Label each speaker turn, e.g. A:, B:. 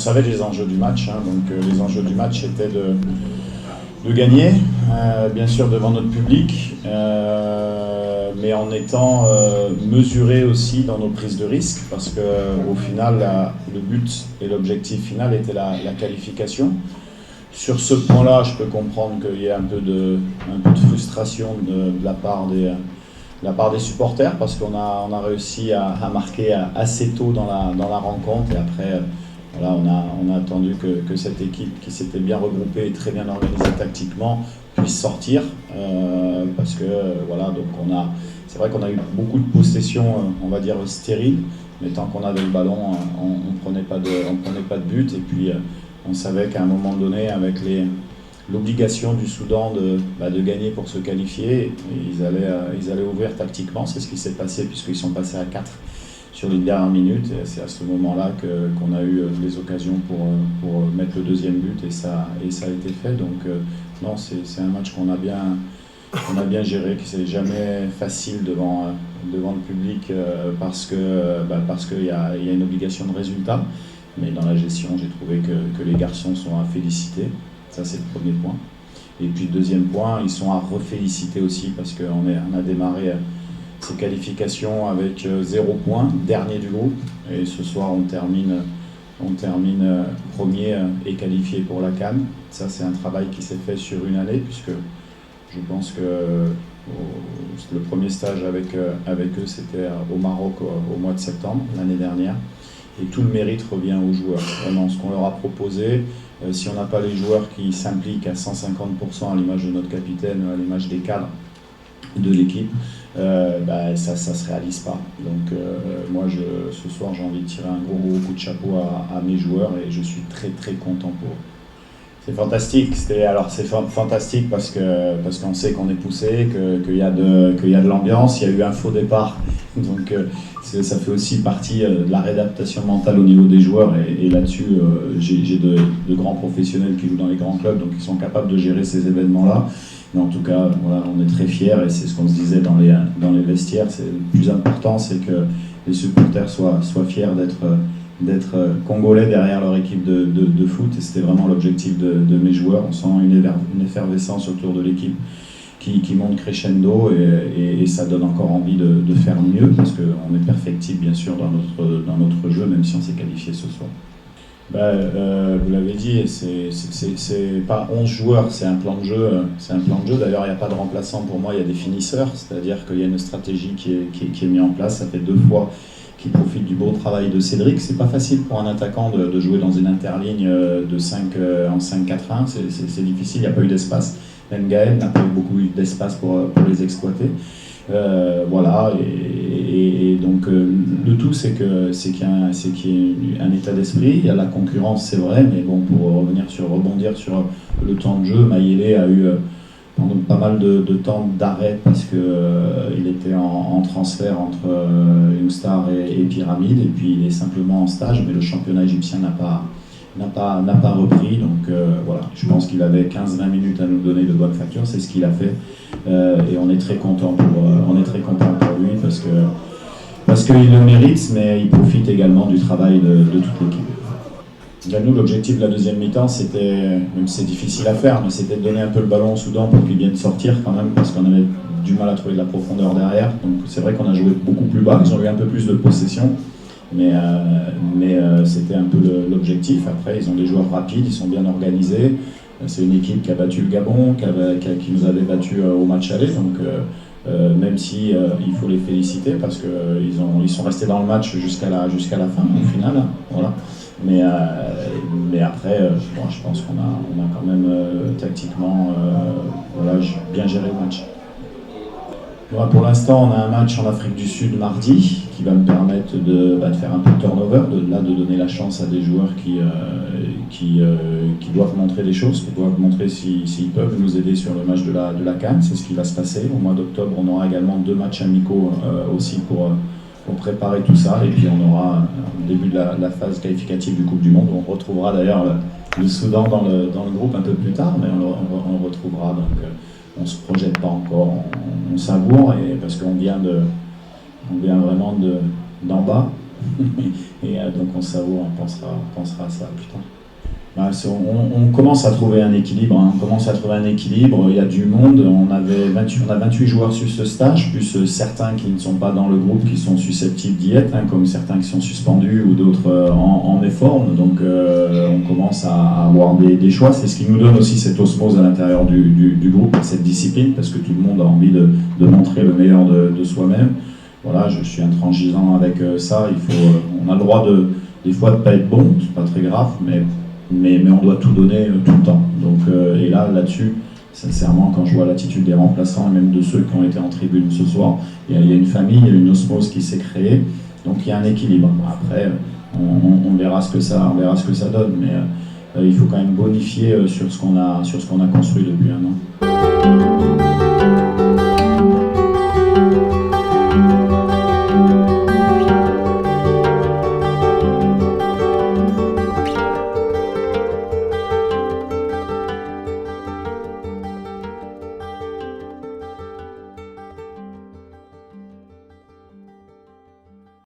A: savait les enjeux du match, hein, donc les enjeux du match étaient de gagner, bien sûr devant notre public, mais en étant mesuré aussi dans nos prises de risque, parce qu'au final, le but et l'objectif final était la qualification. Sur ce point-là, je peux comprendre qu'il y ait un peu de frustration de la part des supporters, parce qu'on a réussi à marquer assez tôt dans la rencontre, et après voilà, on a attendu que cette équipe qui s'était bien regroupée et très bien organisée tactiquement puisse sortir, parce que voilà, donc c'est vrai qu'on a eu beaucoup de possessions, on va dire stériles, mais tant qu'on avait le ballon, on prenait pas de but, et puis on savait qu'à un moment donné, avec l'obligation du Soudan de gagner pour se qualifier, ils allaient ouvrir tactiquement. C'est ce qui s'est passé, puisqu'ils sont passés à 4 sur les dernières minutes, et c'est à ce moment-là qu'on a eu les occasions pour mettre le deuxième but, et ça a été fait. Donc non, c'est un match qu'on a bien géré, que c'est jamais facile devant le public, parce qu'il y a une obligation de résultat. Mais dans la gestion, j'ai trouvé que les garçons sont à féliciter. Ça, c'est le premier point. Et puis, le deuxième point, ils sont à reféliciter aussi, parce qu'on a démarré ces qualifications avec 0 point, dernier du groupe. Et ce soir, on termine premier et qualifié pour la CAN. Ça, c'est un travail qui s'est fait sur une année, puisque je pense que le premier stage avec eux, c'était au Maroc au mois de septembre, l'année dernière. Et tout le mérite revient aux joueurs. Vraiment, ce qu'on leur a proposé, si on n'a pas les joueurs qui s'impliquent à 150% à l'image de notre capitaine, à l'image des cadres de l'équipe, ça ne se réalise pas. Donc moi, ce soir, j'ai envie de tirer un gros coup de chapeau à mes joueurs, et je suis très très content pour eux. C'est fantastique. C'est fantastique parce qu'on sait qu'on est poussé, qu'il y a de l'ambiance. Il y a eu un faux départ, donc ça fait aussi partie de la réadaptation mentale au niveau des joueurs. Et là-dessus, j'ai de grands professionnels qui jouent dans les grands clubs, donc ils sont capables de gérer ces événements-là. Mais en tout cas, voilà, on est très fiers, et c'est ce qu'on se disait dans les vestiaires. Le plus important, c'est que les supporters soient fiers d'être congolais derrière leur équipe de foot, et c'était vraiment l'objectif de mes joueurs. On sent une effervescence autour de l'équipe qui monte crescendo, et ça donne encore envie de faire mieux, parce qu'on est perfectible bien sûr dans notre jeu, même si on s'est qualifié ce soir. Vous l'avez dit, c'est pas 11 joueurs, c'est un plan de jeu. D'ailleurs, il n'y a pas de remplaçant pour moi, il y a des finisseurs, c'est-à-dire qu'il y a une stratégie qui est mise en place. Ça fait 2 fois qui profite du beau travail de Cédric. C'est pas facile pour un attaquant de jouer dans une interligne de 5 en 5-4-1, c'est difficile, il n'y a pas eu d'espace. Même Gaël n'a pas eu beaucoup d'espace pour les exploiter. Voilà, et donc le tout, c'est qu'il y a un état d'esprit. Il y a la concurrence, c'est vrai, mais bon, pour rebondir sur le temps de jeu, Mayele a eu pas mal de temps d'arrêt, parce qu'il était en transfert entre Youngstar et Pyramide, et puis il est simplement en stage, mais le championnat égyptien n'a pas repris, donc voilà, je pense qu'il avait 15-20 minutes à nous donner de bonne facture, c'est ce qu'il a fait, et on est très content pour lui, parce qu'il le mérite, mais il profite également du travail de toute l'équipe. Nous, l'objectif de la deuxième mi-temps, c'était, même si c'est difficile à faire, mais c'était de donner un peu le ballon au Soudan pour qu'il vienne sortir quand même, parce qu'on avait du mal à trouver de la profondeur derrière. Donc c'est vrai qu'on a joué beaucoup plus bas, ils ont eu un peu plus de possession, mais c'était un peu l'objectif. Après, ils ont des joueurs rapides, ils sont bien organisés. C'est une équipe qui a battu le Gabon, qui nous avait battu au match aller, donc même si il faut les féliciter, parce qu'ils sont restés dans le match jusqu'à la fin, au final. Voilà. Mais après, je pense qu'on a quand même tactiquement bien géré le match. Voilà, pour l'instant, on a un match en Afrique du Sud mardi qui va me permettre de faire un peu de turnover, de donner la chance à des joueurs qui doivent montrer des choses, qui doivent montrer s'ils peuvent nous aider sur le match de la CAN. C'est ce qui va se passer. Au mois d'octobre, on aura également 2 matchs amicaux aussi pour préparer tout ça, et puis on aura au début de la phase qualificative du Coupe du Monde, où on retrouvera d'ailleurs le Soudan dans le groupe un peu plus tard, mais on le retrouvera, donc on ne se projette pas encore, on savoure, et parce qu'on vient vraiment d'en bas, Donc on savoure, on pensera à ça plus tard. On commence à trouver un équilibre, hein. On commence à trouver un équilibre, il y a du monde, on a 28 joueurs sur ce stage, plus certains qui ne sont pas dans le groupe, qui sont susceptibles d'y être, hein, comme certains qui sont suspendus ou d'autres en méforme, donc on commence à avoir des choix. C'est ce qui nous donne aussi cette osmose à l'intérieur du groupe, cette discipline, parce que tout le monde a envie de montrer le meilleur de soi-même. Voilà, je suis intransigeant avec ça, on a le droit des fois de ne pas être bon, c'est pas très grave, mais on doit tout donner tout le temps. Donc, et là-dessus, sincèrement, quand je vois l'attitude des remplaçants et même de ceux qui ont été en tribune ce soir, il y a une famille, il y a une osmose qui s'est créée, donc il y a un équilibre. Après, on verra ce que ça donne, mais il faut quand même bonifier sur ce qu'on a construit depuis un an.